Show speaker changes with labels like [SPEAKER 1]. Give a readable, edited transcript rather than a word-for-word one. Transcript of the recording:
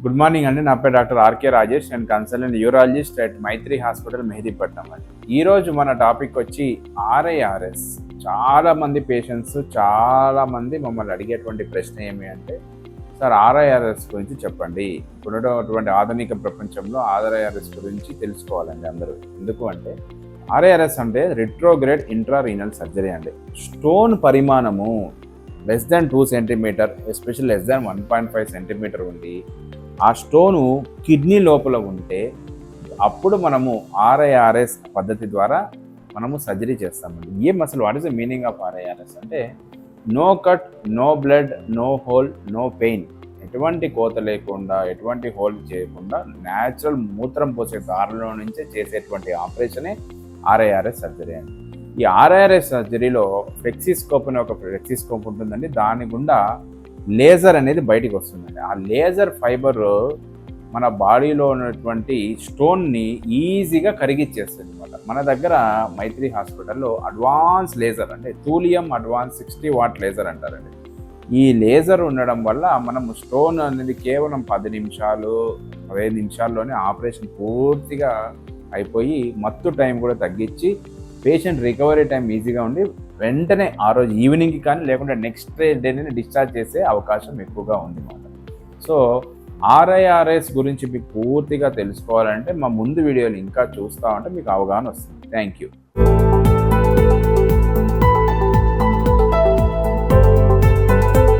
[SPEAKER 1] Good morning అండి. నా పేరు డాక్టర్ ఆర్కే రాజేష్. నేను consultant urologist at Maitri hospital Mehdipatnam అండి. ఈరోజు మన టాపిక్ వచ్చి ఆర్ఐఆర్ఎస్. చాలామంది పేషెంట్స్ చాలామంది మమ్మల్ని అడిగేటువంటి ప్రశ్న ఏమి అంటే, సార్ ఆర్ఐఆర్ఎస్ గురించి చెప్పండి. ఇప్పుడున్నటువంటి ఆధునిక ప్రపంచంలో ఆర్ఐఆర్ఎస్ గురించి తెలుసుకోవాలండి అందరూ. ఎందుకు అంటే ఆర్ఐఆర్ఎస్ అంటే రిట్రోగ్రేడ్ ఇంట్రారీనల్ సర్జరీ అండి. స్టోన్ పరిమాణము less than 2 centimetre, especial less than 1.5 centimetre ఉండి ఆ స్టోను కిడ్నీ లోపల ఉంటే అప్పుడు మనము ఆర్ఐఆర్ఎస్ పద్ధతి ద్వారా మనము సర్జరీ చేస్తామండి. అసలు what is the meaning of RIRS అంటే no cut, no blood, no hole, no pain. ఎటువంటి కోత లేకుండా, ఎటువంటి హోల్ చేయకుండా న్యాచురల్ మూత్రం పోసే దారిలో నుంచే చేసేటువంటి ఆపరేషనే ఆర్ఐఆర్ఎస్ సర్జరీ అండి. ఈ ఆర్ఐఆర్ఎస్ సర్జరీలో ఫ్లెక్సిస్కోప్ అనే ఒక ఫ్లెక్సిస్కోప్ ఉంటుందండి. దాని గుండా లేజర్ అనేది బయటికి వస్తుందండి. ఆ లేజర్ ఫైబర్ మన బాడీలో ఉన్నటువంటి స్టోన్ని ఈజీగా కరిగిచ్చేస్తుంది అనమాట. మన దగ్గర మైత్రి హాస్పిటల్లో అడ్వాన్స్ లేజర్ అంటే థూలియం అడ్వాన్స్ 60 వాట్ లేజర్ అంటారండి. ఈ లేజర్ ఉండడం వల్ల మనము స్టోన్ అనేది కేవలం 10 నిమిషాలు 15 నిమిషాల్లోనే ఆపరేషన్ పూర్తిగా అయిపోయి మత్తు టైం కూడా తగ్గించి పేషెంట్ రికవరీ టైం ఈజీగా ఉండి వెంటనే ఆ రోజు ఈవినింగ్కి కానీ లేకుంటే నెక్స్ట్ డేనే డిశ్చార్జ్ చేసే అవకాశం ఎక్కువగా ఉంది అన్నమాట. సో ఆర్ఐఆర్ఎస్ గురించి మీకు పూర్తిగా తెలుసుకోవాలంటే మా ముందు వీడియోలు ఇంకా చూస్తూ ఉంటే మీకు అవగాహన వస్తుంది. Thank you.